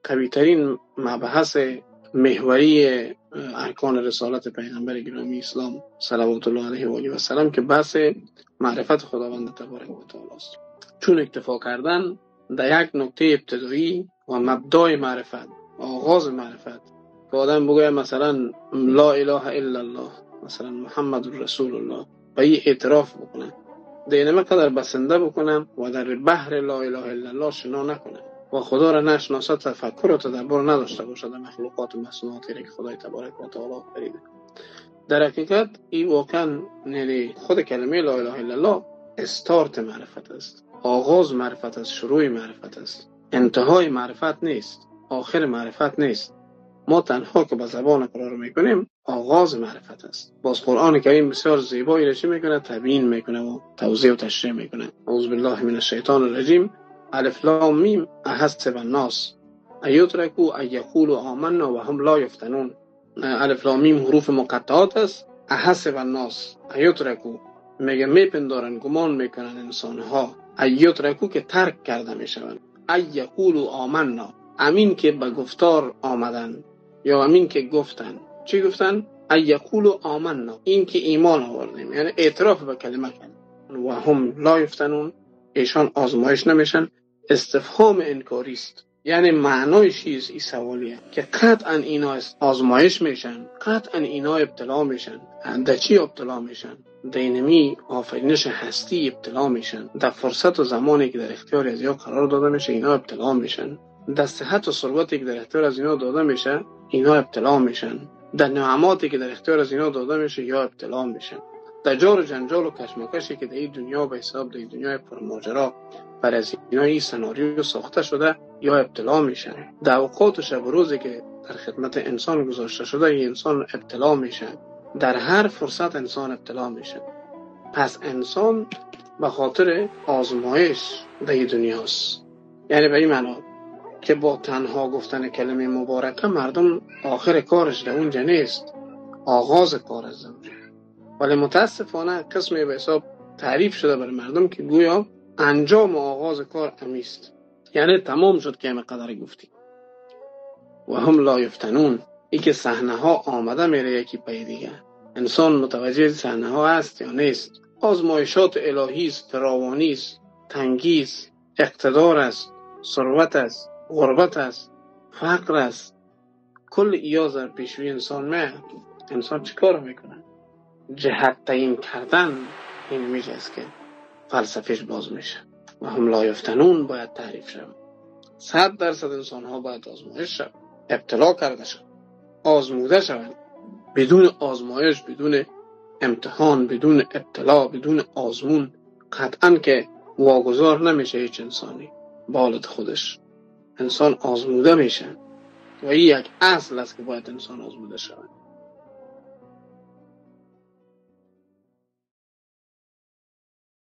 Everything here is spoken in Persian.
قوی ترین مبحث محوری ارکان رسالت پیغمبر گرامی اسلام صلوات الله علیه و آله و سلام که بحث معرفت خداوند تبارک و تعالی است. چون اکتفا کردن در یک نکته ابتدایی و مبدای معرفت، آغاز معرفت، که آدم بگه مثلا لا اله الا الله، مثلا محمد رسول الله، و این اعتراف بکنه، دینمه قدر بسنده بکنم و در بحر لا اله الا الله شنا نکنم و خدا را نشناسه، تفکر و تدبر نداشته باشد در مخلوقات و مصنوعاتی که خدای تبارک و تعالی آفریده. در حقیقت این واقعا خود کلمه لا اله الا الله استارت معرفت است، آغاز معرفت است، شروع معرفت است، انتهای معرفت نیست، آخر معرفت نیست. ما تنها که به زبان اقرار میکنیم آغاز معرفت است. باز قرآن کریم بسیار زیبایی را چی میکنه؟ تبیین میکنه و توضیح و تشریح میکنه. اعوذ بالله من الشیطان الرجیم. الف لام میم احسب الناس ایترکوا ان یقولوا آمنا و هم لا یفتنون. الف لام میم حروف مقطعات است. احسب الناس ایترکوا، میگه میپندارن، گمان میکنن انسان ها، ایترکوا که ترک کرده میشوند، ان یقولوا آمنا، امین که به گفتار آمدن یا امین که گفتن. چی گفتن؟ ان یقولوا آمنا، این که ایمان آوردیم، یعنی اعتراف به کلمه کردن. و هم لا یفتنون، ایشان آزمایش نمیشن. استفهام انکاری است، یعنی معنای چیز این سوالیه که قطعا اینا آزمایش میشن، قطعا اینا ابتلا میشن. در چی ابتلا میشن؟ دینمی آفرینش هستی ابتلا میشن. در فرصت و زمانی که در اختیار از یا قرار داده میشه اینا ابتلا میشن. در صحت و ثروتی که در اختیار از اینا داده میشه اینا ابتلا میشن. در نعماتی که در اختیار از اینا داده میشه یا ابتلا میشن. در جار و جنجال و کشمکشی که در این دنیا به حساب در دنیای پرماجرا بر از اینا این سناریو ساخته شده یا ابتلا میشن. در اوقات شب و روزی که در خدمت انسان گذاشته شده این انسان ابتلا میشه. در هر فرصت انسان ابتلا میشه. پس انسان به خاطر آزمایش در این دنیاست. یعنی به این معنا که با تنها گفتن کلمه مبارکه مردم آخر کارش در اونجا نیست، آغاز کار از اونجا. ولی متاسفانه قسمی به حساب تعریف شده برای مردم که گویا انجام و آغاز کار امیست، یعنی تمام شد که همه گفتی. و هم لا یفتنون، ای که صحنه ها آمده میره یکی پای دیگه. انسان متوجه صحنه ها است یا نیست؟ آزمایشات الهی است، فراوانی است، تنگی است، اقتدار است، ثروت است، غربت است، فقر است. کل ایاز در پیشوی انسان میاد. انسان چیکار میکنه؟ جهت تعیین کردن این میشه است که فلسفهش باز میشه. و هم لا یفتنون باید تعریف شد. 100% انسان ها باید آزمایش شد، ابتلا کرده شد، آزموده شوند. بدون آزمایش، بدون امتحان، بدون ابتلا، بدون آزمون قطعاً که واگذار نمیشه هیچ انسانی بالت خودش. انسان آزموده میشه و این یک اصل است که باید انسان آزموده شود.